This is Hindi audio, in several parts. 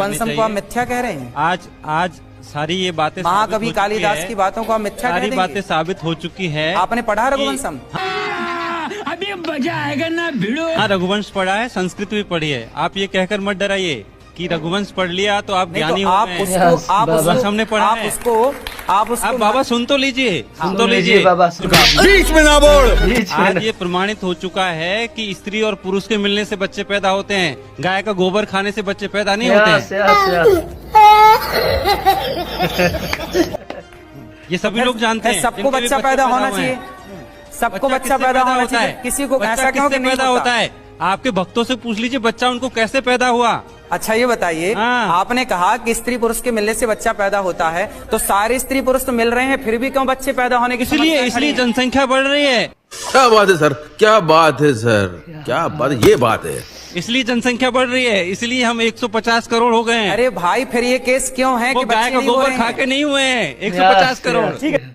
रघुवंशम को आप मिथ्या कह रहे हैं। आज सारी ये बातें महाकवि कालिदास की बातों को आप मिथ्या कह सारी देंगे। बातें साबित हो चुकी है। आपने पढ़ा रघुवंशम? अभी मजा आएगा ना भिड़ो। हाँ, रघुवंश पढ़ा है, संस्कृत भी पढ़ी है। आप ये कहकर मत डराइए कि रघुवंश पढ़ लिया तो आप ज्ञानी तो हो आप गए। उसको आप हमने पढ़ा है। आप उसको बाबा सुन तो लीजिए, सुन तो लीजिए बाबा, बीच में ना बोल। आज ये प्रमाणित हो चुका है कि स्त्री और पुरुष के मिलने से बच्चे पैदा होते हैं। गाय का गोबर खाने से बच्चे पैदा नहीं होते हैं। ये सभी लोग जानते हैं। सबको बच्चा पैदा होना चाहिए, सबको बच्चा पैदा होना चाहिए। किसी को ऐसा क्यों कि नहीं पैदा होता है? आपके भक्तों से पूछ लीजिए बच्चा उनको कैसे पैदा हुआ। अच्छा ये बताइए, हाँ। आपने कहा कि स्त्री पुरुष के मिलने से बच्चा पैदा होता है, तो सारे स्त्री पुरुष तो मिल रहे हैं, फिर भी क्यों बच्चे पैदा होने की इसलिए जनसंख्या बढ़ रही है। क्या बात है सर, क्या बात है सर, क्या बात, ये बात है। इसलिए जनसंख्या बढ़ रही है, इसलिए हम 150 करोड़ हो गए हैं। अरे भाई फिर ये केस क्यों है वो कि गाय का गोबर खा के नहीं हुए हैं 150 करोड़। ठीक है,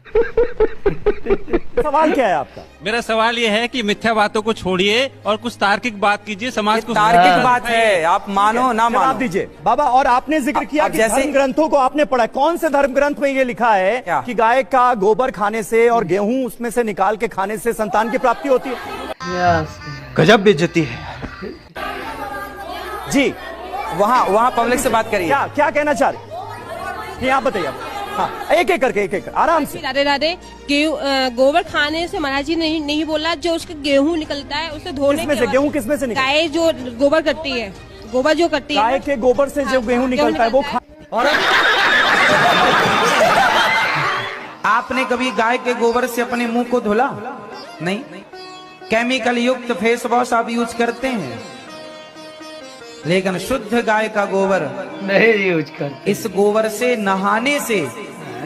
सवाल क्या है आपका? मेरा सवाल ये है कि मिथ्या बातों को छोड़िए और कुछ तार्किक बात कीजिए, समाज को तार्किक बात है, आप मानो ना जवाब मानो। दीजिए बाबा। और आपने जिक्र किया अब कि जैसे- धर्म ग्रंथों को आपने पढ़ा, कौन से धर्म ग्रंथ में ये लिखा है क्या? कि गाय का गोबर खाने से और गेहूं उसमें से निकाल के खाने से संतान की प्राप्ति होती है? गजब बेइज्जती है जी, वहाँ पब्लिक से बात करिए। क्या कहना चाह रहे हैं आप? बताइए आप। हाँ, एक एक करके आराम से। राधे राधे। गोबर खाने से महाराज जी नहीं बोला, जो उसका गेहूं निकलता है उसे धोने किसमें से गेहूं किसमें से निकलता है? गाय जो गोबर करती है, गोबर जो करती है, गाय के गोबर से जो गेहूं निकलता है वो आपने कभी गाय के गोबर से अपने मुंह को धुला? नहीं। केमिकल युक्त फेस वॉश आप यूज करते हैं, लेकिन शुद्ध गाय का गोबर नहीं यूज करते। इस गोबर से नहाने से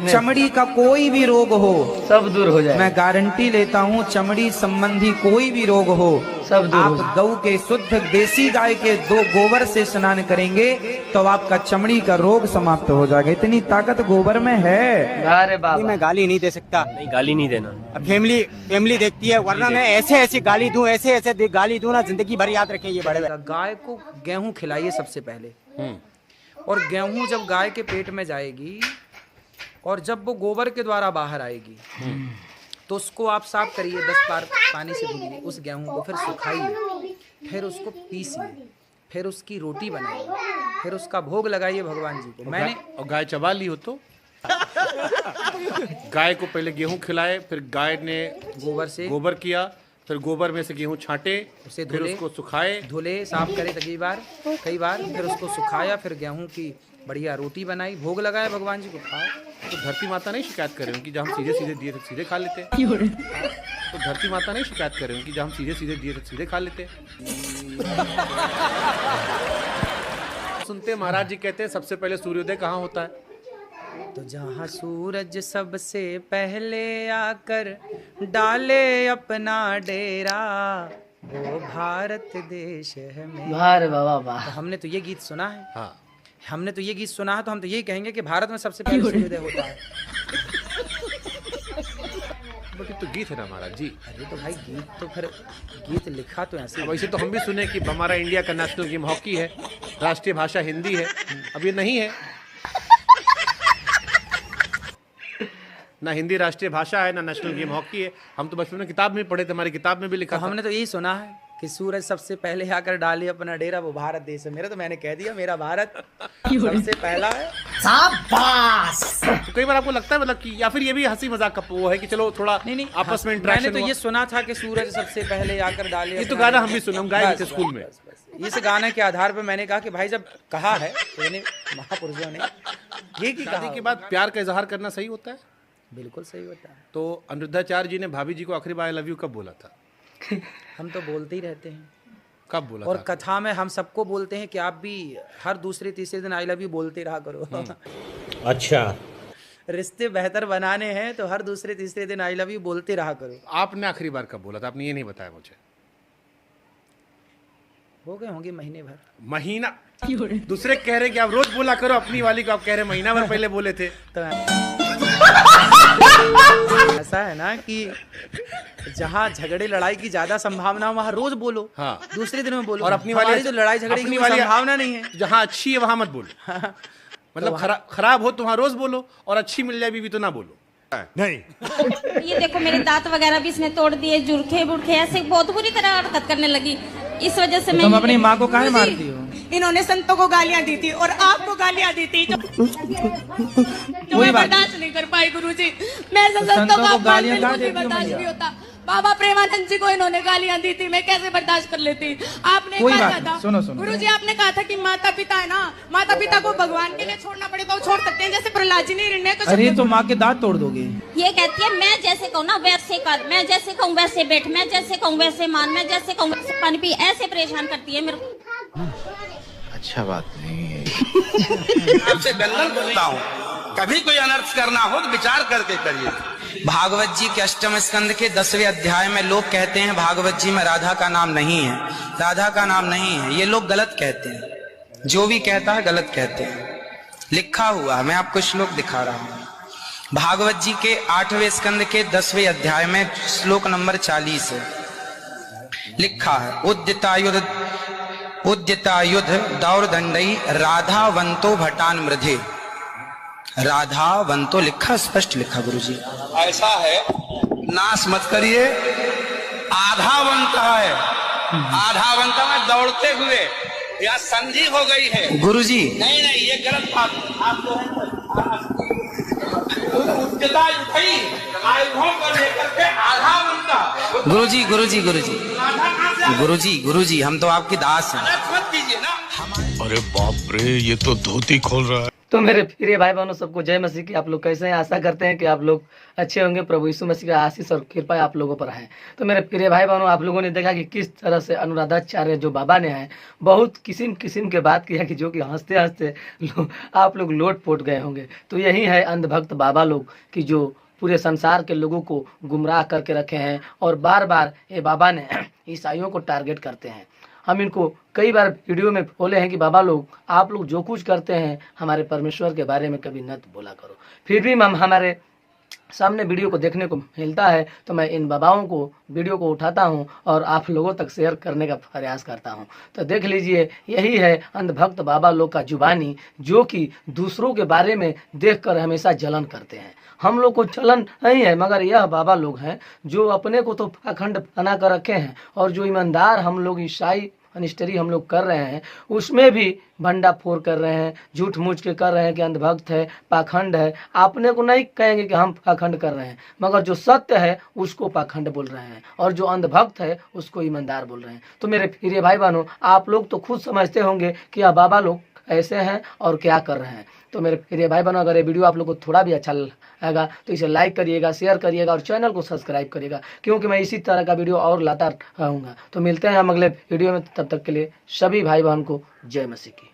चमड़ी का कोई भी रोग हो सब दूर हो जाए। मैं गारंटी लेता हूँ, चमड़ी संबंधी कोई भी रोग हो सब दूर हो आप गऊ के शुद्ध देसी गाय के दो गोबर से स्नान करेंगे तो आपका चमड़ी का रोग समाप्त हो जाएगा। इतनी ताकत गोबर में है। अरे बाबा, मैं गाली नहीं दे सकता। नहीं, गाली नहीं देना। अब फैमिली देखती है, वरना मैं ऐसे गाली दूं, ऐसे गाली दूं ना, जिंदगी भर याद रखें ये बड़े। गाय को गेहूं खिलाइए सबसे पहले, और गेहूं जब गाय के पेट में जाएगी और जब वो गोबर के द्वारा बाहर आएगी तो उसको आप साफ करिए, 10 बार पानी से धुलिए उस गेहूं को, फिर सुखाइए, फिर उसको पीसिए, फिर उसकी रोटी बनाइए, फिर उसका भोग लगाइए भगवान जी को। मैंने और गाय चबा ली हो तो गाय को पहले गेहूं खिलाए, फिर गाय ने गोबर किया, फिर गोबर में से गेहूं छांटे, उसे फिर उसको सुखाए, धुले, साफ करे कई बार, फिर उसको सुखाया, फिर गेहूं की बढ़िया रोटी बनाई, भोग लगाया भगवान जी को, खाओ। तो धरती माता नहीं शिकायत कर रहे हो कि जब हम सीधे दिए थे सीधे खा लेते। तो धरती माता नहीं शिकायत कर रहे हो कि जब हम सीधे दिए थे सीधे खा लेते। सुनते महाराज जी कहते हैं सबसे पहले सूर्योदय कहाँ होता है? तो जहाँ सूरज सबसे पहले आकर डाले अपना डेरा, वो भारत देश है मेरा। वाह बाबा वाह। तो हमने तो ये गीत सुना है। हाँ, हमने तो ये गीत सुना है, तो हम तो यही कहेंगे कि भारत में सबसे पहले सूर्योदय होता है। बट तो गीत है ना महाराज जी। अरे तो भाई गीत तो फिर गीत लिखा तो ऐसे। वैसे तो हम भी सुने कि हमारा इंडिया का नेशनल गेम हॉकी है, राष्ट्रीय भाषा हिंदी है। अब ये नहीं है ना, हिंदी राष्ट्रीय भाषा है ना नेशनल गेम हॉकी है। हम तो बचपन में किताब में पढ़े थे, हमारी किताब में भी लिखा था। हमने तो यही सुना है कि सूरज सबसे पहले आकर डाले अपना डेरा, वो भारत देश है मेरा। तो मैंने कह दिया मेरा भारत सबसे पहला है। तो कई बार आपको लगता है मतलब कि, या फिर ये भी हंसी मजाक का वो है कि चलो थोड़ा नहीं आपस में मैंने इंटरेक्शन तो ये सुना था कि सूरज सबसे पहले आकर डाले। ये तो गाना हम भी सुने, हम गाए थे स्कूल में। इस गाने के आधार पर मैंने कहा कि भाई जब कहा है महापुरुषों ने ये की शादी के बाद प्यार का इजहार करना सही होता है? बिल्कुल सही होता है। तो अनिरुद्धाचार्य जी ने भाभी जी को आखिरी बार आई लव यू कब बोला था? हम तो बोलते ही रहते हैं। कब बोला और था? कथा में हम सबको बोलते हैं कि आप भी हर दूसरे तीसरे दिन आई लव यू बोलते रहा करो। अच्छा, रिश्ते बेहतर बनाने हैं तो हर दूसरे तीसरे दिन आई लव यू बोलते रहा करो। आपने आखिरी बार कब बोला था? आपने ये नहीं बताया मुझे। हो गए होंगे महीने भर। महीना? दूसरे कह रहे कि आप रोज बोला करो अपनी वाली को, आप कह रहे महीना भर पहले बोले थे। तो ऐसा है ना कि जहाँ झगड़े लड़ाई की ज्यादा संभावना हो वहाँ रोज बोलो, हाँ। दूसरे दिन में बोलो। और अपनी वाली तो लड़ाई झगड़े की अपनी कोई वाली संभावना नहीं है। जहाँ अच्छी है वहां मत बोलो। मतलब खराब हो तो वहां रोज बोलो, और अच्छी मिल जाए बीवी तो ना बोलो। नहीं ये देखो मेरे दांत वगैरह भी इसने तोड़ दिए, जुर्खे बुरखे ऐसे बहुत बुरी तरह हरकत करने लगी। इस वजह से मैं तुम अपनी माँ को काहे मारती हो? इन्होंने संतों को गालियां दी थी और आपको गालियां दी थी जो मैं बर्दाश्त नहीं कर पाई गुरुजी। मैं संतों को गालियां बर्दाश्त नहीं होता। बाबा प्रेमानंद जी को इन्होंने गालियां दी थी, मैं कैसे बर्दाश्त कर लेती। आपने कहा था गुरुजी, आपने कहा था कि माता पिता है ना, माता पिता को भगवान के लिए छोड़ना पड़े तो छोड़ सकते हैं, जैसे प्रहलाद जी ने निर्णय को। अरे तो माँ के दांत तोड़ दोगे। ये कहती है मैं जैसे कहूँ ना वैसे कर, मैं जैसे कहूँ वैसे बैठ, मैं जैसे कहूँ वैसे मान, मैं जैसे कहूँ वैसे पानी पी, ऐसे परेशान करती है मेरे को। अच्छा बात नहीं है। आपसे दंडन करता हूँ, कभी कोई अनर्थ करना हो तो विचार करके करिए। भागवत जी के अष्टम स्कंद के 10वें अध्याय में लोग कहते हैं भागवत जी में राधा का नाम नहीं है, राधा का नाम नहीं है। ये लोग गलत कहते हैं, जो भी कहता है गलत कहते हैं। लिखा हुआ मैं आपको श्लोक दिखा रहा हूँ। भागवत जी के 8वें स्कंद के 10वें अध्याय में श्लोक नंबर 40 है, लिखा है उद्यतायुध दौरदंडई राधावंतो भटान मृधे। राधावंतो लिखा, स्पष्ट लिखा गुरुजी। ऐसा है, नाश मत करिए। आधावंत है, आधावंत में दौड़ते हुए या संधि हो गई है गुरुजी। नहीं नहीं, ये गलत बात है। आप जो है उच्चता उठाई आयुधों को लेकर के आधावंत। गुरुजी गुरुजी गुरुजी गुरुजी गुरुजी, हम तो आपकी दास हैं। मत कीजिए ना। अरे बाप रे, ये तो धोती खोल रहा है। तो मेरे प्रिय भाई बहनों, सबको जय मसीह की। आप लोग कैसे हैं? आशा करते हैं कि आप लोग अच्छे होंगे। प्रभु यीशु मसीह का आशीष और कृपा आप लोगों पर है। तो मेरे प्रिय भाई बहनों, आप लोगों ने देखा कि किस तरह से अनुराधाचार्य जो बाबा ने है बहुत किस्म किस्म के बात किया कि जो कि हंसते हंसते आप लोग लोट पोट गए होंगे। तो यही है अंधभक्त बाबा लोग कि जो पूरे संसार के लोगों को गुमराह करके रखे हैं और बार बार ये बाबा ने ईसाइयों को टारगेट करते हैं। हम इनको कई बार वीडियो में बोले हैं कि बाबा लोग, आप लोग जो कुछ करते हैं हमारे परमेश्वर के बारे में कभी न बोला करो। फिर भी हम हमारे सामने वीडियो को देखने को मिलता है तो मैं इन बाबाओं को वीडियो को उठाता हूं और आप लोगों तक शेयर करने का प्रयास करता हूं। तो देख लीजिए, यही है अंधभक्त बाबा लोग का जुबानी, जो कि दूसरों के बारे में देखकर हमेशा जलन करते हैं। हम लोग को जलन नहीं है, मगर यह बाबा लोग हैं जो अपने को तो पाखंड बना कर रखे हैं, और जो ईमानदार हम लोग ईसाई अनिष्टरी हम लोग कर रहे हैं उसमें भी भंडाफोड़ कर रहे हैं, झूठ मूठ के कर रहे हैं कि अंधभक्त है, पाखंड है। आपने को नहीं कहेंगे कि हम पाखंड कर रहे हैं, मगर जो सत्य है उसको पाखंड बोल रहे हैं, और जो अंधभक्त है उसको ईमानदार बोल रहे हैं। तो मेरे प्रिय भाई बहनों, आप लोग तो खुद समझते होंगे कि यह बाबा लोग ऐसे हैं और क्या कर रहे हैं। तो मेरे प्रिय भाई बहनों, अगर ये वीडियो आप लोग को थोड़ा भी अच्छा लगा तो इसे लाइक करिएगा, शेयर करिएगा और चैनल को सब्सक्राइब करिएगा, क्योंकि मैं इसी तरह का वीडियो और लाता रहूँगा। तो मिलते हैं हम अगले वीडियो में, तब तक के लिए सभी भाई बहन को जय मसीह की।